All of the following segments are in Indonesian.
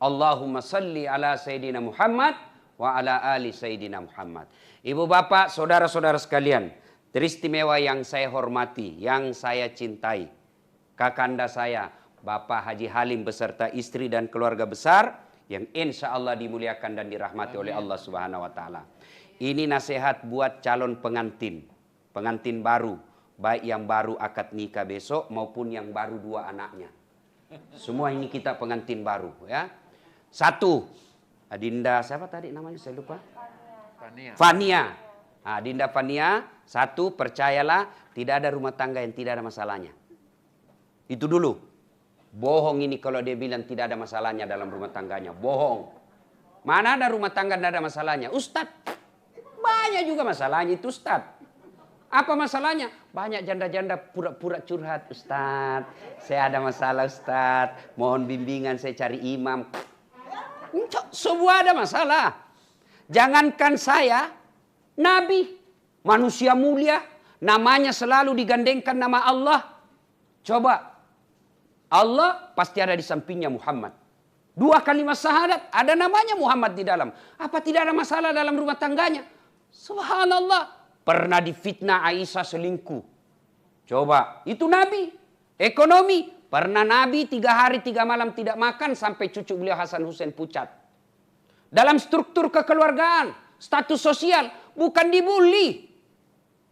Allahumma salli ala Sayyidina Muhammad wa ala ali Sayyidina Muhammad. Ibu bapak, saudara-saudara sekalian, teristimewa yang saya hormati, yang saya cintai, kakanda saya, Bapak Haji Halim beserta istri dan keluarga besar yang insya Allah dimuliakan dan dirahmati oleh Allah Subhanahu wa Ta'ala. Ini nasihat buat calon pengantin, pengantin baru, baik yang baru akad nikah besok maupun yang baru 2 anaknya. Semua ini kita pengantin baru, ya. 1, Adinda siapa tadi namanya saya lupa. Fania. Adinda Fania, 1, percayalah tidak ada rumah tangga yang tidak ada masalahnya. Itu dulu. Bohong ini kalau dia bilang tidak ada masalahnya dalam rumah tangganya. Bohong. Mana ada rumah tangga tidak ada masalahnya? Ustadz, banyak juga masalahnya itu Ustadz. Apa masalahnya? Banyak janda-janda pura-pura curhat. Ustadz, saya ada masalah Ustadz. Mohon bimbingan saya cari imam. Semua ada masalah. Jangankan saya, Nabi, manusia mulia, namanya selalu digandengkan nama Allah. Coba. Allah pasti ada di sampingnya Muhammad. 2 kalimat syahadat, ada namanya Muhammad di dalam. Apa tidak ada masalah dalam rumah tangganya? Subhanallah. Pernah difitnah Aisyah selingkuh. Coba, itu Nabi. Ekonomi. Pernah Nabi 3 hari 3 malam tidak makan sampai cucu beliau Hasan Hussein pucat. Dalam struktur kekeluargaan, status sosial, bukan dibully.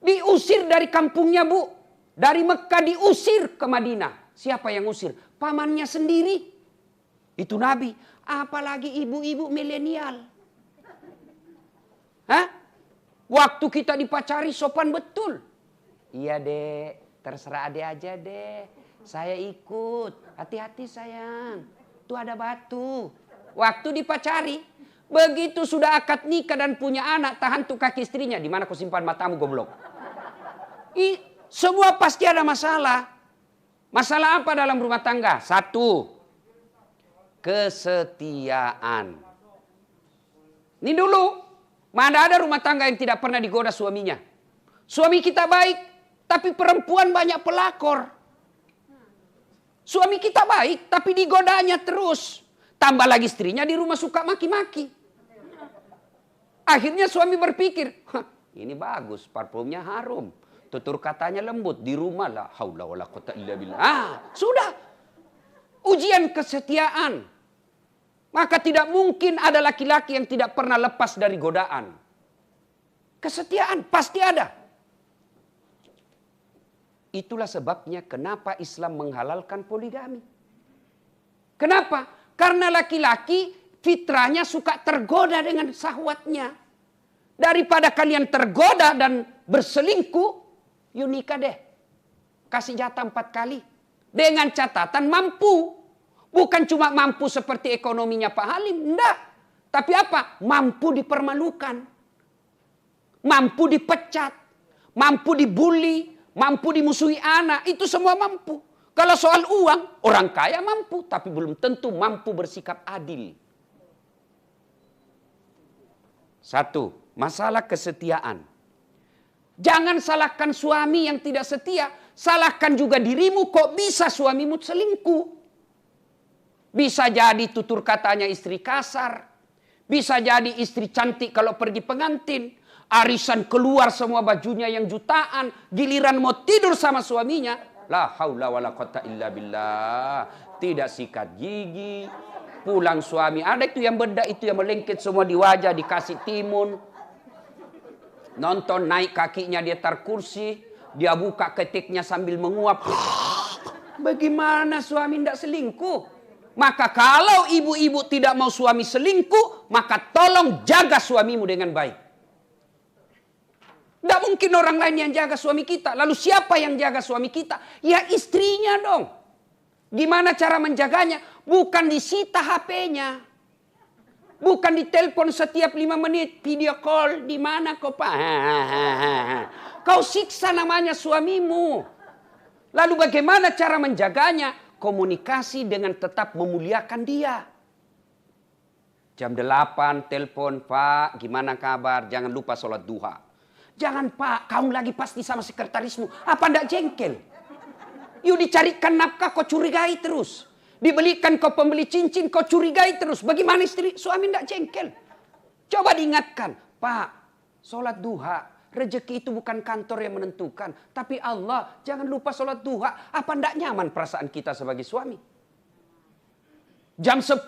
Diusir dari kampungnya, Bu. Dari Mekah diusir ke Madinah. Siapa yang usir? Pamannya sendiri. Itu Nabi. Apalagi ibu-ibu milenial. Hah? Waktu kita dipacari sopan betul. Iya dek, terserah adek aja dek. Saya ikut. Hati-hati sayang. Tuh ada batu. Waktu dipacari. Begitu sudah akad nikah dan punya anak. Tahan tuh kaki istrinya. Di mana kau simpan matamu goblok? Semua pasti ada masalah. Masalah apa dalam rumah tangga? 1, kesetiaan. Ini dulu, mana ada rumah tangga yang tidak pernah digoda suaminya. Suami kita baik, tapi perempuan banyak pelakor. Suami kita baik, tapi digodanya terus. Tambah lagi istrinya di rumah suka maki-maki. Akhirnya suami berpikir, ini bagus, parfumnya harum. Tutur katanya lembut, di rumah la haula wala quwata illa billah. Sudah. Ujian kesetiaan. Maka tidak mungkin ada laki-laki yang tidak pernah lepas dari godaan. Kesetiaan pasti ada. Itulah sebabnya kenapa Islam menghalalkan poligami. Kenapa? Karena laki-laki fitrahnya suka tergoda dengan syahwatnya. Daripada kalian tergoda dan berselingkuh, yuk nikah deh. Kasih jatah 4 kali. Dengan catatan mampu. Bukan cuma mampu seperti ekonominya Pak Halim. Enggak. Tapi apa? Mampu dipermalukan. Mampu dipecat. Mampu dibully. Mampu dimusuhi anak. Itu semua mampu. Kalau soal uang, orang kaya mampu. Tapi belum tentu mampu bersikap adil. 1. Masalah kesetiaan. Jangan salahkan suami yang tidak setia. Salahkan juga dirimu, kok bisa suamimu selingkuh. Bisa jadi tutur katanya istri kasar. Bisa jadi istri cantik kalau pergi pengantin. Arisan keluar semua bajunya yang jutaan. Giliran mau tidur sama suaminya. La haula wala quwata illa billah. Tidak sikat gigi. Pulang suami. Ada itu yang bedak, itu yang melengket semua di wajah. Dikasih timun. Nonton naik kakinya di atas kursi. Dia buka ketiknya sambil menguap. Bagaimana suami tidak selingkuh? Maka kalau ibu-ibu tidak mau suami selingkuh, maka tolong jaga suamimu dengan baik. Tidak mungkin orang lain yang jaga suami kita. Lalu siapa yang jaga suami kita? Ya istrinya dong. Gimana cara menjaganya? Bukan disita HP-nya. Bukan ditelepon setiap 5 menit. Video call. Di mana kau Pak? Kau siksa namanya suamimu. Lalu bagaimana cara menjaganya? Komunikasi dengan tetap memuliakan dia. Jam 8 telepon, Pak gimana kabar? Jangan lupa sholat duha. Jangan Pak, kamu lagi pasti sama sekretarismu. Apa ndak jengkel? Yuk dicarikan nafkah kau curigai terus. Dibelikan kau pembeli cincin, kau curigai terus. Bagaimana istri? Suami tidak jengkel. Coba diingatkan. Pak, sholat duha. Rezeki itu bukan kantor yang menentukan. Tapi Allah, jangan lupa sholat duha. Apa tidak nyaman perasaan kita sebagai suami? Jam 10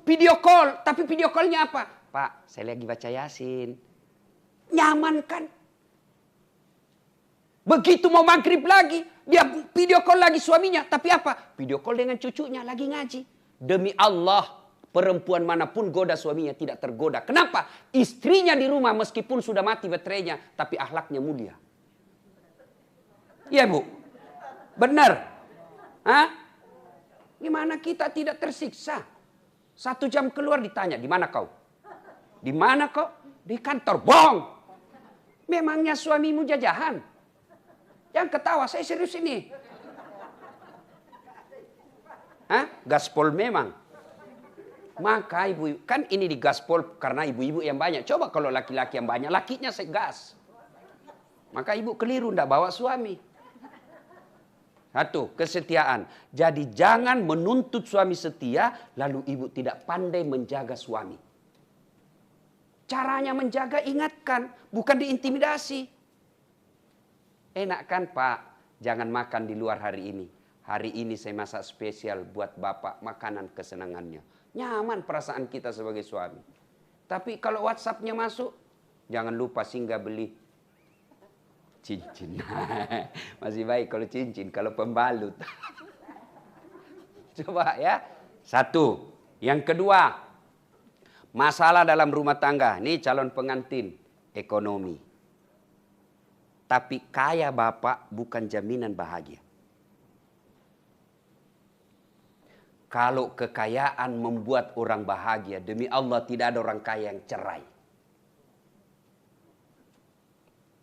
video call. Tapi video callnya apa? Pak, saya lagi baca Yasin. Nyaman kan? Begitu mau maghrib lagi, dia video call lagi suaminya. Tapi apa? Video call dengan cucunya lagi ngaji. Demi Allah, perempuan manapun goda suaminya tidak tergoda. Kenapa? Istrinya di rumah meskipun sudah mati baterainya, tapi akhlaknya mulia. Iya Bu? Benar? Hah? Gimana kita tidak tersiksa? 1 jam keluar ditanya, di mana kau? Di mana kau? Di kantor. Bohong! Memangnya suamimu jajahan? Jangan ketawa, saya serius ini. Hah? Gaspol memang. Maka ibu, kan ini di gaspol karena ibu-ibu yang banyak. Coba kalau laki-laki yang banyak, lakinya segas. Maka ibu keliru, ndak bawa suami. 1, kesetiaan. Jadi jangan menuntut suami setia, lalu ibu tidak pandai menjaga suami. Caranya menjaga, ingatkan, bukan diintimidasi. Enak kan Pak, jangan makan di luar hari ini. Hari ini saya masak spesial buat Bapak, makanan kesenangannya. Nyaman perasaan kita sebagai suami. Tapi kalau WhatsApp-nya masuk, jangan lupa singgah beli cincin. Masih baik kalau cincin, kalau pembalut. Coba ya. 1. Yang kedua, masalah dalam rumah tangga. Ini calon pengantin, ekonomi. Tapi kaya bapak bukan jaminan bahagia. Kalau kekayaan membuat orang bahagia, demi Allah tidak ada orang kaya yang cerai.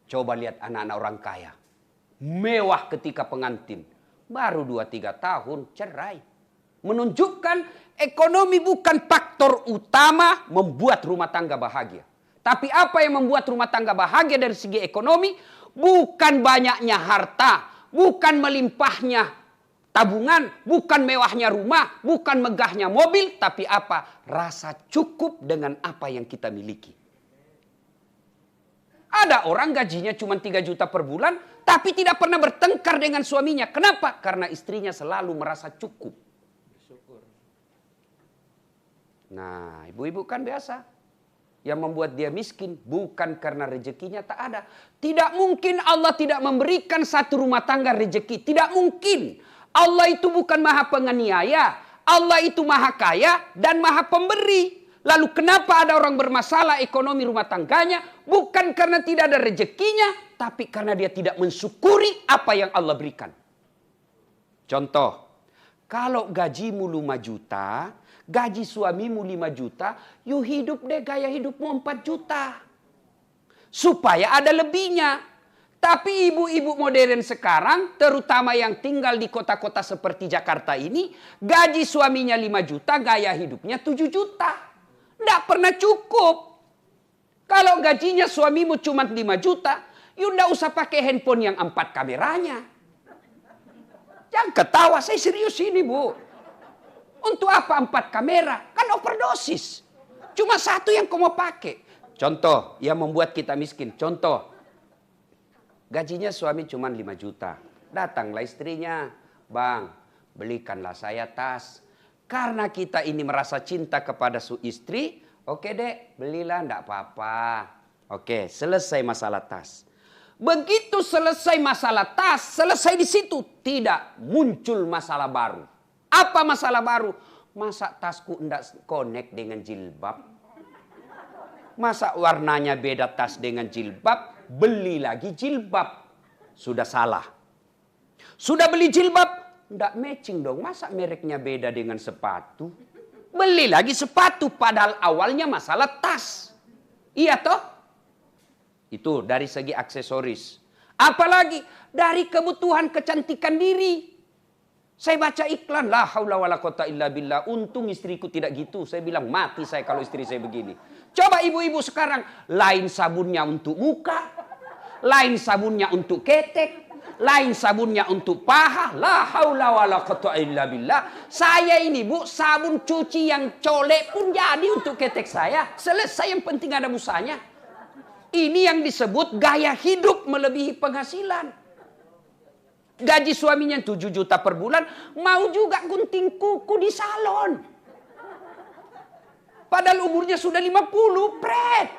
Coba lihat anak-anak orang kaya. Mewah ketika pengantin. Baru 2-3 tahun cerai. Menunjukkan ekonomi bukan faktor utama membuat rumah tangga bahagia. Tapi apa yang membuat rumah tangga bahagia dari segi ekonomi? Bukan banyaknya harta, bukan melimpahnya tabungan, bukan mewahnya rumah, bukan megahnya mobil, tapi apa? Rasa cukup dengan apa yang kita miliki. Ada orang gajinya cuma 3 juta per bulan, tapi tidak pernah bertengkar dengan suaminya. Kenapa? Karena istrinya selalu merasa cukup. Nah, ibu-ibu kan biasa. Yang membuat dia miskin bukan karena rezekinya tak ada. Tidak mungkin Allah tidak memberikan satu rumah tangga rezeki. Tidak mungkin. Allah itu bukan maha penganiaya. Allah itu maha kaya dan maha pemberi. Lalu kenapa ada orang bermasalah ekonomi rumah tangganya? Bukan karena tidak ada rezekinya, tapi karena dia tidak mensyukuri apa yang Allah berikan. Contoh, kalau gajimu 5 juta, gaji suamimu 5 juta, you hidup deh gaya hidupmu 4 juta. Supaya ada lebihnya. Tapi ibu-ibu modern sekarang, terutama yang tinggal di kota-kota seperti Jakarta ini, gaji suaminya 5 juta, gaya hidupnya 7 juta. Tidak pernah cukup. Kalau gajinya suamimu cuma 5 juta, you tidak usah pakai handphone yang 4 kameranya. Jangan ketawa, saya serius ini Bu. Untuk apa 4 kamera? Kan overdosis. Cuma 1 yang kau mau pakai. Contoh yang membuat kita miskin. Contoh. Gajinya suami cuma 5 juta. Datanglah istrinya. Bang, belikanlah saya tas. Karena kita ini merasa cinta kepada istri. Oke dek, belilah, enggak apa-apa. Oke, selesai masalah tas. Begitu selesai masalah tas, selesai di situ. Tidak muncul masalah baru. Apa masalah baru? Masa tasku enggak connect dengan jilbab? Masa warnanya beda tas dengan jilbab? Beli lagi jilbab. Sudah salah. Sudah beli jilbab? Enggak matching dong. Masa mereknya beda dengan sepatu? Beli lagi sepatu. Padahal awalnya masalah tas. Iya toh? Itu dari segi aksesoris. Apalagi dari kebutuhan kecantikan diri. Saya baca iklan, la haula wala quwata illa billah. Untung istriku tidak gitu. Saya bilang mati saya kalau istri saya begini. Coba ibu-ibu sekarang, lain sabunnya untuk muka, lain sabunnya untuk ketek, lain sabunnya untuk paha. La haula wala quwwata illa billah. Saya ini Bu, sabun cuci yang colek pun jadi untuk ketek saya. Selesai, yang penting ada busanya. Ini yang disebut gaya hidup melebihi penghasilan. Gaji suaminya 7 juta per bulan, mau juga gunting kuku di salon. Padahal umurnya sudah 50, pret.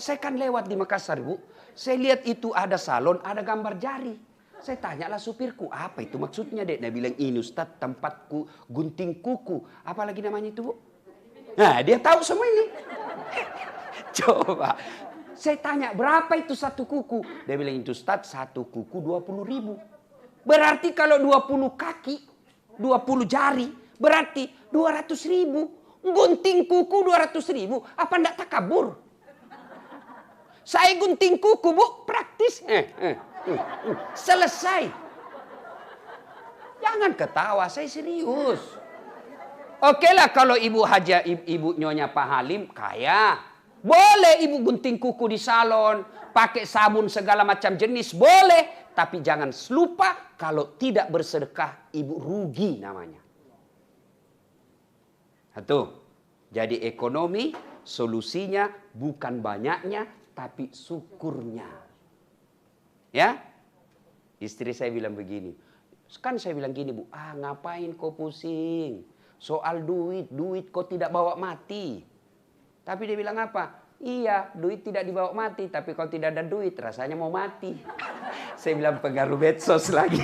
Saya kan lewat di Makassar, Bu. Saya lihat itu ada salon, ada gambar jari. Saya tanyalah supirku, apa itu maksudnya, Dek? Dia bilang, ini Ustaz, tempatku gunting kuku. Apalagi namanya itu, Bu? Nah, dia tahu semua ini. Coba. Saya tanya, berapa itu satu kuku? Dia bilang, itu Ustaz, satu kuku 20.000. Berarti kalau 20 kaki, 20 jari, berarti 200.000. Gunting kuku 200.000. Apa enggak takabur? Saya gunting kuku, Bu, praktis. Selesai. Jangan ketawa, saya serius. Oke lah kalau ibu Haja, ibu Nyonya Pak Halim kaya. Boleh ibu gunting kuku di salon, pakai sabun segala macam jenis, boleh. Tapi jangan lupa kalau tidak bersedekah, ibu rugi namanya. Satu. Jadi ekonomi solusinya bukan banyaknya, tapi syukurnya. Ya? Istri saya bilang begini. Kan saya bilang gini, Bu. Ngapain kau pusing? Soal duit kau tidak bawa mati. Tapi dia bilang apa? Iya, duit tidak dibawa mati. Tapi kalau tidak ada duit, rasanya mau mati. Saya bilang pengaruh medsos lagi.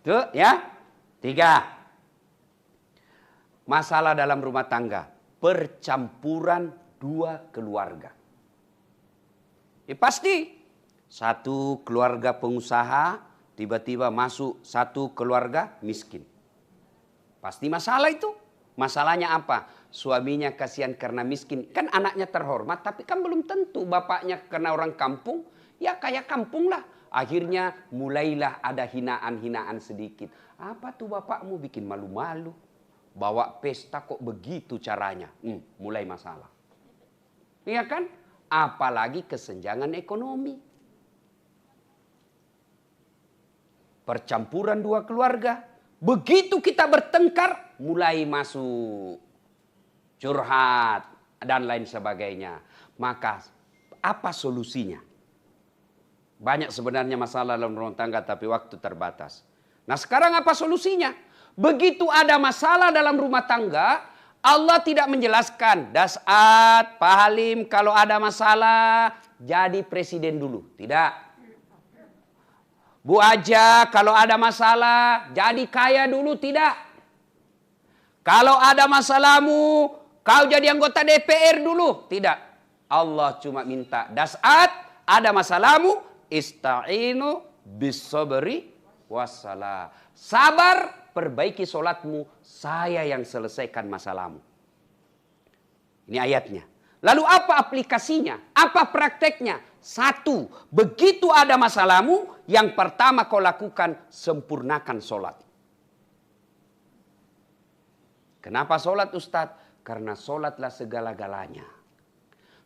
Tuh, ya. 3. Masalah dalam rumah tangga. Percampuran 2 keluarga. Pasti satu keluarga pengusaha tiba-tiba masuk satu keluarga miskin. Pasti masalah itu. Masalahnya apa? Suaminya kasihan karena miskin. Kan anaknya terhormat, tapi kan belum tentu bapaknya karena orang kampung. Ya kayak kampung lah. Akhirnya mulailah ada hinaan-hinaan sedikit. Apa tuh bapakmu bikin malu-malu? Bawa pesta kok begitu caranya? Mulai masalah. Iya kan? Apalagi kesenjangan ekonomi. Percampuran 2 keluarga. Begitu kita bertengkar, mulai masuk curhat dan lain sebagainya. Maka apa solusinya? Banyak sebenarnya masalah dalam rumah tangga, tapi waktu terbatas. Nah sekarang apa solusinya? Begitu ada masalah dalam rumah tangga, Allah tidak menjelaskan, Das'at, Pak Halim, kalau ada masalah, jadi presiden dulu. Tidak. Bu Aja, kalau ada masalah, jadi kaya dulu. Tidak. Kalau ada masalahmu, kau jadi anggota DPR dulu. Tidak. Allah cuma minta, Das'at, ada masalahmu, ista'inu bis-sabri wassalah. Sabar, perbaiki solatmu, saya yang selesaikan masalahmu. Ini ayatnya. Lalu apa aplikasinya? Apa prakteknya? 1, begitu ada masalahmu, yang pertama kau lakukan, sempurnakan solat. Kenapa solat, Ustadz? Karena solatlah segala-galanya.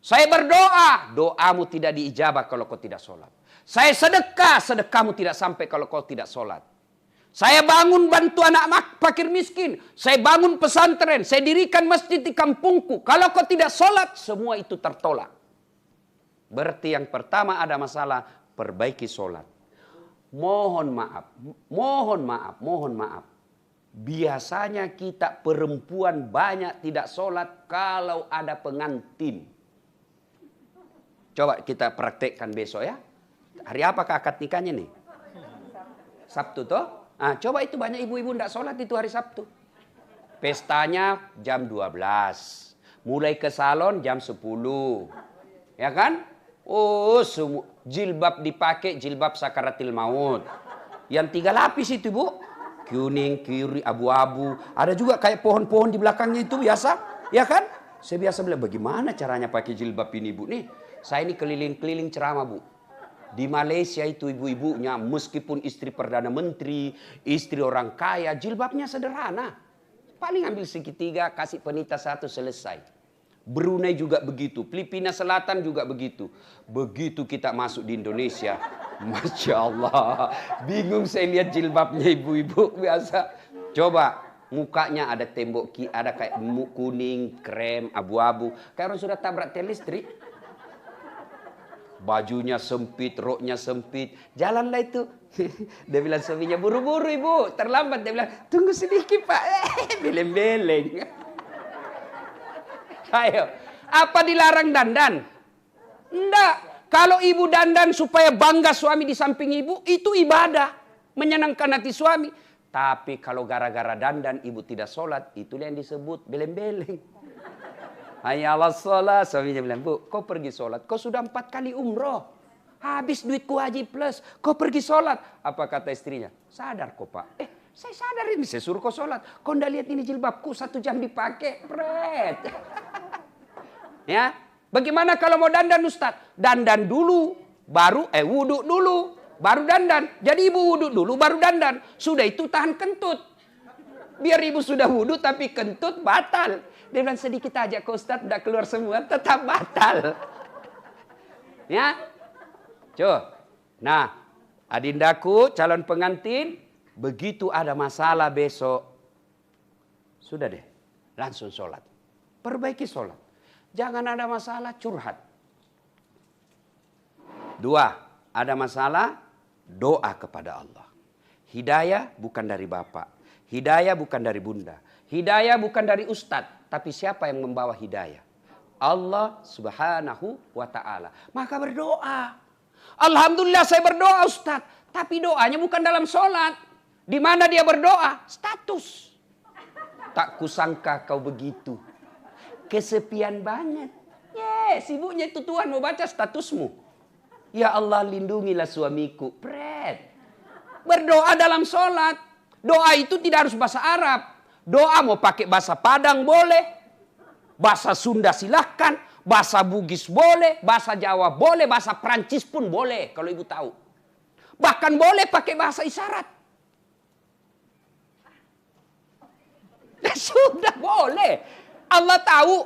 Saya berdoa, doamu tidak diijabah kalau kau tidak solat. Saya sedekah, sedekahmu tidak sampai kalau kau tidak solat. Saya bangun bantu anak fakir miskin. Saya bangun pesantren. Saya dirikan masjid di kampungku. Kalau kau tidak solat, semua itu tertolak. Berarti yang pertama ada masalah, perbaiki solat. Mohon maaf. Biasanya kita perempuan banyak tidak solat kalau ada pengantin. Coba kita praktekkan besok ya. Hari apakah akad nikahnya nih? Sabtu toh? Coba itu banyak ibu-ibu tidak sholat itu hari Sabtu. Pestanya jam 12. Mulai ke salon jam 10. Ya kan? Oh, jilbab dipakai, jilbab sakaratil maut. Yang 3 lapis itu, Bu. Kuning, kiri, abu-abu. Ada juga kayak pohon-pohon di belakangnya itu biasa. Ya kan? Saya biasa bilang, bagaimana caranya pakai jilbab ini, Bu? Nih, saya ini keliling-keliling ceramah, Bu. Di Malaysia itu ibu-ibunya meskipun istri Perdana Menteri, istri orang kaya, jilbabnya sederhana. Paling ambil segitiga, kasih penita 1, selesai. Brunei juga begitu. Filipina Selatan juga begitu. Begitu kita masuk di Indonesia, Masya Allah. Bingung saya lihat jilbabnya ibu-ibu biasa. Coba, mukanya ada tembok, ada kayak kuning, krem, abu-abu. Kayak orang sudah tabrak tiang listrik. Bajunya sempit, roknya sempit. Jalanlah itu. Dia bilang suaminya, buru-buru ibu, terlambat. Dia bilang, tunggu sedikit pak. Beleng-beleng. Ayo, apa dilarang dandan? Enggak. Kalau ibu dandan supaya bangga suami di samping ibu, itu ibadah. Menyenangkan hati suami. Tapi kalau gara-gara dandan ibu tidak sholat, itulah yang disebut beleng-beleng. Hayya 'alas sholat. Suaminya bilang, bu, kau pergi sholat. Kau sudah 4 kali umroh. Habis duitku haji plus. Kau pergi sholat. Apa kata istrinya? Sadar kok pak. Saya sadar ini. Saya suruh kau sholat. Kau ndak lihat ini jilbabku 1 jam dipakai. Pret. Ya. Bagaimana kalau mau dandan Ustaz? Dandan dulu. Baru wudhu dulu. Baru dandan. Jadi ibu wudhu dulu baru dandan. Sudah itu tahan kentut. Biar ibu sudah wudhu tapi kentut batal. Dia bilang sedikit aja ke Ustaz. Udah keluar semua. Tetap batal. Ya. Coba. Nah. Adindaku calon pengantin. Begitu ada masalah besok. Sudah deh. Langsung sholat. Perbaiki sholat. Jangan ada masalah curhat. 2. Ada masalah doa kepada Allah. Hidayah bukan dari bapak. Hidayah bukan dari bunda. Hidayah bukan dari ustadz. Tapi siapa yang membawa hidayah? Allah subhanahu wa ta'ala. Maka berdoa. Alhamdulillah saya berdoa ustadz. Tapi doanya bukan dalam sholat. Di mana dia berdoa? Status. Tak kusangka kau begitu. Kesepian banget. Sibuknya itu Tuhan mau baca statusmu. Ya Allah lindungilah suamiku. Pret. Berdoa dalam sholat. Doa itu tidak harus bahasa Arab. Doa mau pakai bahasa Padang boleh. Bahasa Sunda silahkan. Bahasa Bugis boleh. Bahasa Jawa boleh. Bahasa Prancis pun boleh. Kalau ibu tahu. Bahkan boleh pakai bahasa isyarat. Sudah boleh. Allah tahu.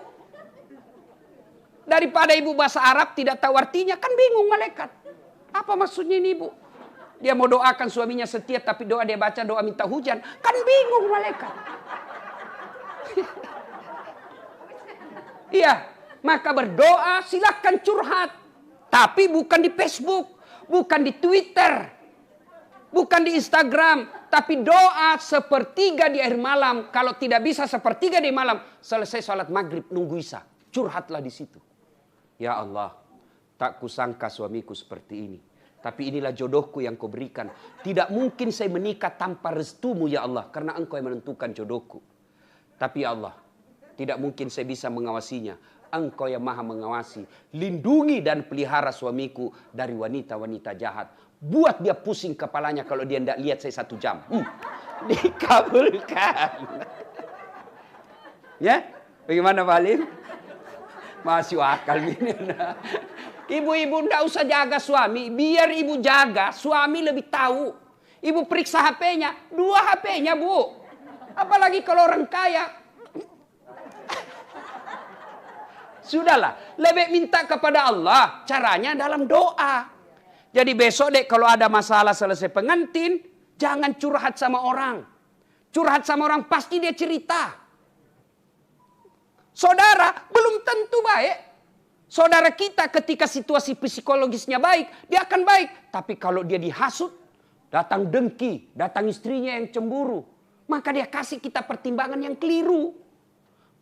Daripada ibu bahasa Arab tidak tahu artinya. Kan bingung malaikat. Apa maksudnya ini ibu? Dia mau doakan suaminya setia. Tapi doa dia baca doa minta hujan. Kan bingung malaikat. Iya. Maka berdoa silahkan curhat. Tapi bukan di Facebook. Bukan di Twitter. Bukan di Instagram. Tapi doa sepertiga di akhir malam. Kalau tidak bisa sepertiga di malam. Selesai sholat maghrib nunggu isya. Curhatlah di situ. Ya Allah. Tak kusangka suamiku seperti ini. Tapi inilah jodohku yang kau berikan. Tidak mungkin saya menikah tanpa restumu ya Allah. Karena engkau yang menentukan jodohku. Tapi ya Allah. Tidak mungkin saya bisa mengawasinya. Engkau yang maha mengawasi. Lindungi dan pelihara suamiku dari wanita-wanita jahat. Buat dia pusing kepalanya kalau dia tidak lihat saya 1 jam. Dikabulkan. Ya? Bagaimana Pak Halim? Masih akal ini. Ibu-ibu tidak usah jaga suami. Biar ibu jaga, suami lebih tahu. Ibu periksa HP-nya. 2 HP-nya bu. Apalagi kalau orang kaya. Sudahlah. Lebih minta kepada Allah. Caranya dalam doa. Jadi besok dek kalau ada masalah selesai pengantin, jangan curhat sama orang. Curhat sama orang pasti dia cerita. Saudara belum tentu baik. Saudara kita ketika situasi psikologisnya baik, dia akan baik. Tapi kalau dia dihasut, datang dengki, datang istrinya yang cemburu. Maka dia kasih kita pertimbangan yang keliru.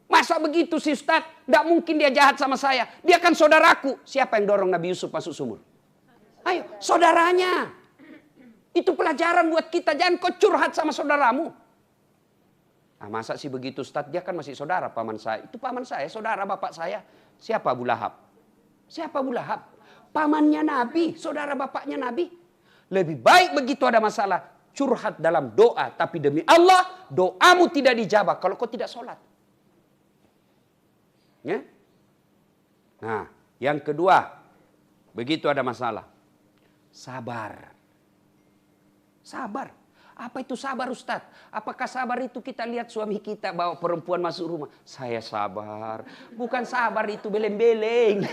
Masa begitu sih Ustaz? Tidak mungkin dia jahat sama saya. Dia kan saudaraku. Siapa yang dorong Nabi Yusuf masuk sumur? Ayo, saudaranya. Itu pelajaran buat kita. Jangan kau curhat sama saudaramu. Nah, masa sih begitu Ustaz? Dia kan masih saudara paman saya. Itu paman saya, saudara bapak saya. Siapa Abu Lahab? Siapa Abu Lahab? Pamannya Nabi, saudara bapaknya Nabi. Lebih baik begitu ada masalah. Curhat dalam doa. Tapi demi Allah, doamu tidak dijabah kalau kau tidak sholat. Ya? Nah, yang kedua. Begitu ada masalah. Sabar. Sabar. Apa itu sabar Ustadz? Apakah sabar itu kita lihat suami kita bawa perempuan masuk rumah? Saya sabar. Bukan sabar itu beleng-beleng.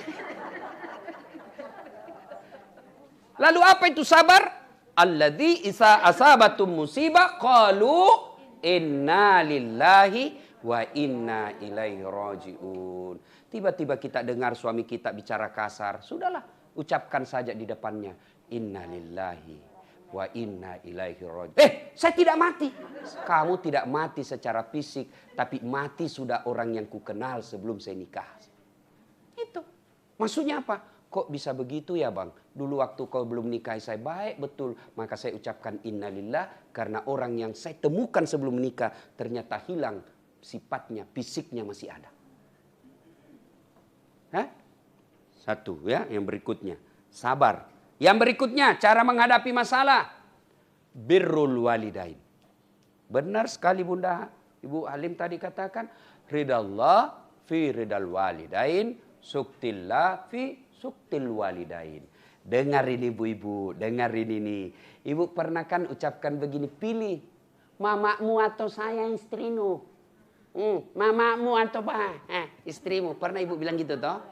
Lalu apa itu sabar? Alladzi isa asabatum musibah qalu inna lillahi wa inna ilaihi rajiun. Tiba-tiba kita dengar suami kita bicara kasar. Sudahlah, ucapkan saja di depannya. Inna lillahi wa inna ilaihi rajiun. Saya tidak mati. Kamu tidak mati secara fisik. Tapi mati sudah orang yang kukenal sebelum saya nikah. Itu. Maksudnya apa? Kok bisa begitu ya bang? Dulu waktu kau belum nikah saya baik betul. Maka saya ucapkan innalillah. Karena orang yang saya temukan sebelum menikah ternyata hilang sifatnya, fisiknya masih ada. Hah? Satu ya, yang berikutnya. Sabar. Yang berikutnya, cara menghadapi masalah. Birrul walidain. Benar sekali Bunda. Ibu Halim tadi katakan. Ridallah fi ridal walidain. Suktillah fi suktil walidain. Dengarin ibu-ibu, dengarin ini. Ibu pernah kan ucapkan begini, pilih mamamu atau saya istrimu. Mamamu atau istrimu. Pernah ibu bilang gitu toh?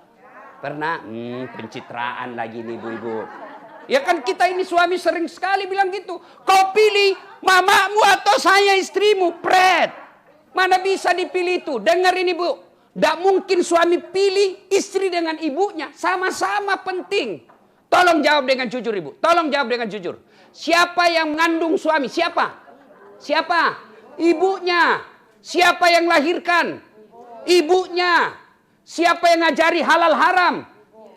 Pernah? Pencitraan lagi nih ibu-ibu. Ya kan kita ini suami sering sekali bilang gitu. Kau pilih mamamu atau saya istrimu, pret. Mana bisa dipilih itu? Dengarin ibu. Tidak mungkin suami pilih istri dengan ibunya. Sama-sama penting. Tolong jawab dengan jujur ibu. Tolong jawab dengan jujur. Siapa yang mengandung suami? Siapa? Siapa? Ibunya. Siapa yang lahirkan? Ibunya. Siapa yang ngajari halal haram?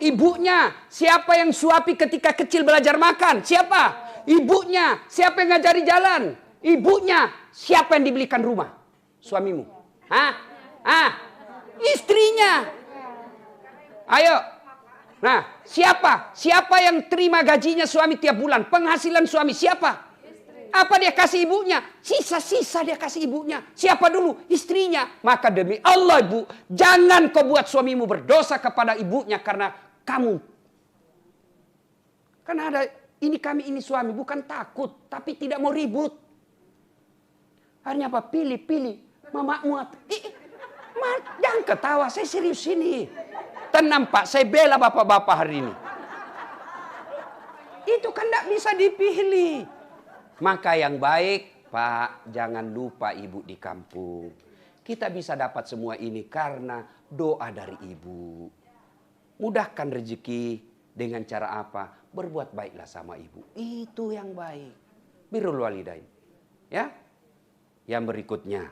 Ibunya. Siapa yang suapi ketika kecil belajar makan? Siapa? Ibunya. Siapa yang ngajari jalan? Ibunya. Siapa yang dibelikan rumah? Suamimu. Istrinya. Ayo. Nah, siapa? Siapa yang terima gajinya suami tiap bulan? Penghasilan suami siapa? Apa dia kasih ibunya? Sisa-sisa dia kasih ibunya. Siapa dulu? Istrinya. Maka demi Allah ibu, jangan kau buat suamimu berdosa kepada ibunya karena kamu. Karena ada kami ini suami bukan takut, tapi tidak mau ribut. Akhirnya apa? Pilih. Mamamu. Jangan ketawa, saya serius ini. Tenang Pak, saya bela bapak-bapak hari ini. Itu kan tidak bisa dipilih. Maka yang baik, Pak, jangan lupa ibu di kampung. Kita bisa dapat semua ini karena doa dari ibu. Mudahkan rezeki dengan cara apa? Berbuat baiklah sama ibu. Itu yang baik. Birrul walidain. Ya. Yang berikutnya.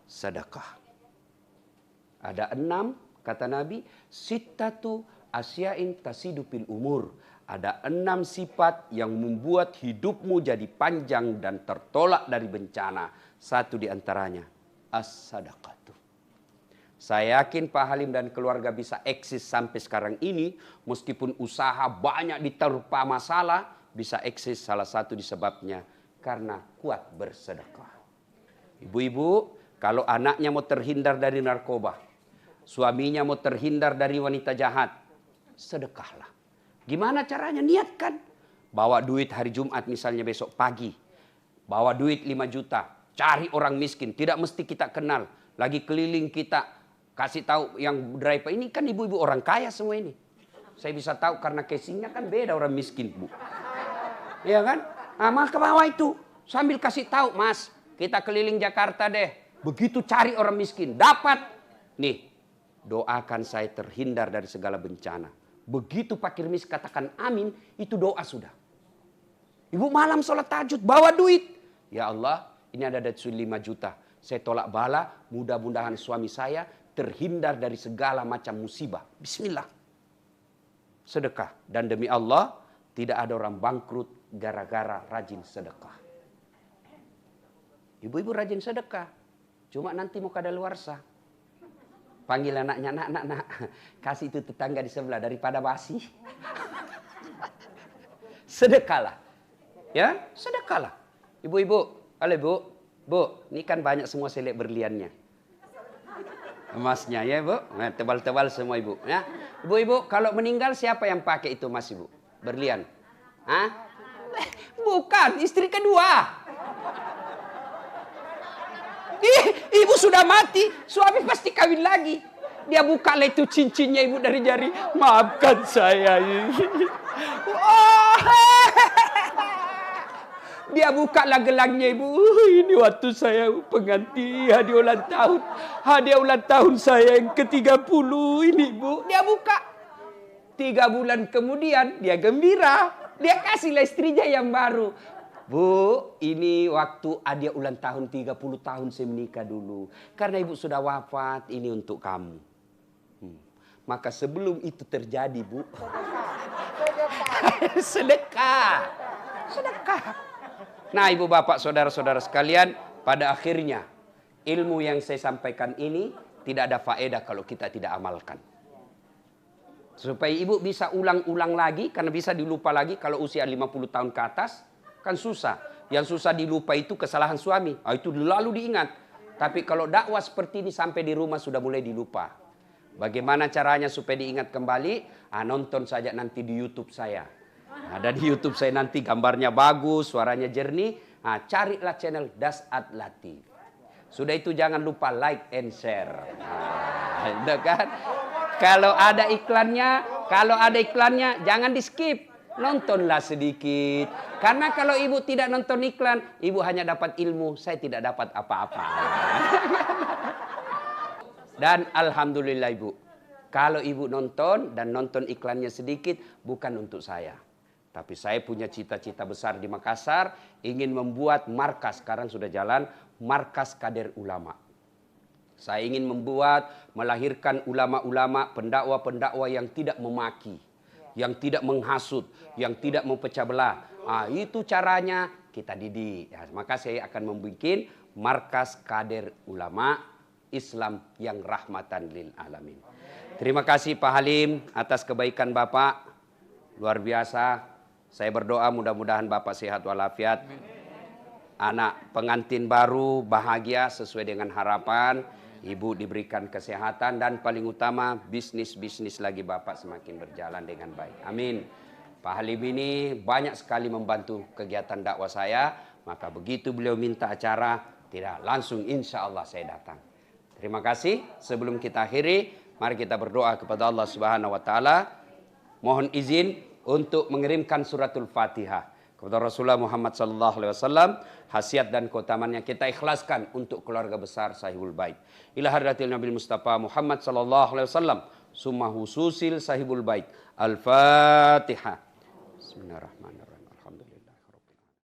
Sedekah. Ada 6 kata Nabi. Sittatu asyain tasidupil umur. Ada 6 sifat yang membuat hidupmu jadi panjang dan tertolak dari bencana. Satu di antaranya as-sadaqatu. Saya yakin Pak Halim dan keluarga bisa eksis sampai sekarang ini. Meskipun usaha banyak diterpa masalah. Bisa eksis salah satu disebabnya. Karena kuat bersedekah. Ibu-ibu. Kalau anaknya mau terhindar dari narkoba, suaminya mau terhindar dari wanita jahat, sedekahlah. Gimana caranya? Niatkan. Bawa duit hari Jumat misalnya besok pagi. Bawa duit 5 juta. Cari orang miskin. Tidak mesti kita kenal. Lagi keliling kita. Kasih tahu yang driver. Ini kan ibu-ibu orang kaya semua ini. Saya bisa tahu karena casingnya kan beda orang miskin bu. Iya kan? Mas ke bawah itu. Sambil kasih tahu, Mas. Kita keliling Jakarta deh. Begitu cari orang miskin, dapat. Nih, doakan saya terhindar dari segala bencana. Begitu Pak Kirmis katakan amin, itu doa sudah. Ibu malam sholat tahajud, bawa duit. Ya Allah, ini ada duit 5 juta. Saya tolak bala, mudah-mudahan suami saya terhindar dari segala macam musibah. Bismillah. Sedekah. Dan demi Allah, tidak ada orang bangkrut gara-gara rajin sedekah. Ibu-ibu rajin sedekah. Cuma nanti mau kadaluarsa. Panggil anaknya, nak. Kasih itu tetangga di sebelah daripada basi. Sedekahlah. Ya, sedekahlah. Ibu-ibu, halo bu. Bu, ini kan banyak semua selek berliannya. Emasnya ya bu. Nah, tebal-tebal semua ibu. Ya. Ibu-ibu, kalau meninggal siapa yang pakai itu emas ibu? Berlian. Hah? Bukan, istri kedua. Ibu sudah mati, suami pasti kawin lagi. Dia buka lah itu cincinnya ibu dari jari. Maafkan saya. Oh. Dia buka lah gelangnya ibu. Ini waktu saya pengganti hadiah ulang tahun. Hadiah ulang tahun saya yang ke-30 ini ibu. Dia buka. 3 bulan kemudian dia gembira. Dia kasihlah istrinya yang baru. Bu, ini waktu hadiah ulang tahun 30 tahun saya menikah dulu. Karena ibu sudah wafat, ini untuk kamu. Maka sebelum itu terjadi, Bu. Sedekah. Sedekah. Nah, ibu bapak, saudara-saudara sekalian, pada akhirnya ilmu yang saya sampaikan ini tidak ada faedah kalau kita tidak amalkan. Supaya ibu bisa ulang-ulang lagi, karena bisa dilupa lagi kalau usia 50 tahun ke atas. Kan susah. Yang susah dilupa itu kesalahan suami. Itu lalu diingat. Tapi kalau dakwah seperti ini sampai di rumah sudah mulai dilupa. Bagaimana caranya supaya diingat kembali? Nonton saja nanti di YouTube saya. Ada di YouTube saya nanti gambarnya bagus, suaranya jernih. Carilah channel Das'ad Latif. Sudah itu jangan lupa like and share. Kan? Kalau ada iklannya jangan di skip. Nontonlah sedikit. Karena kalau ibu tidak nonton iklan, ibu hanya dapat ilmu, saya tidak dapat apa-apa. Dan alhamdulillah ibu, kalau ibu nonton dan nonton iklannya sedikit, bukan untuk saya. Tapi saya punya cita-cita besar di Makassar, ingin membuat markas, sekarang sudah jalan, markas kader ulama. Saya ingin melahirkan ulama-ulama, pendakwa-pendakwa yang tidak memaki, yang tidak menghasut, yang tidak memecah belah. Itu caranya kita didik. Maka saya akan membuat markas kader ulama Islam yang rahmatan lil alamin. Terima kasih Pak Halim atas kebaikan Bapak. Luar biasa. Saya berdoa mudah-mudahan Bapak sehat walafiat. Anak pengantin baru bahagia sesuai dengan harapan. Ibu diberikan kesehatan dan paling utama bisnis-bisnis lagi Bapak semakin berjalan dengan baik. Amin. Pak Halim ini banyak sekali membantu kegiatan dakwah saya. Maka begitu beliau minta acara, tidak langsung insya Allah saya datang. Terima kasih. Sebelum kita akhiri, mari kita berdoa kepada Allah Subhanahu Wa Taala. Mohon izin untuk mengirimkan suratul Fatihah kepada Rasulullah Muhammad sallallahu alaihi wasallam, khasiat dan keutamannya kita ikhlaskan untuk keluarga besar Sahibul Bait. Ila hadratil Nabi Mustafa Muhammad sallallahu alaihi wasallam, summa hususil Sahibul Bait. Al-Fatihah. Bismillahirrahmanirrahim.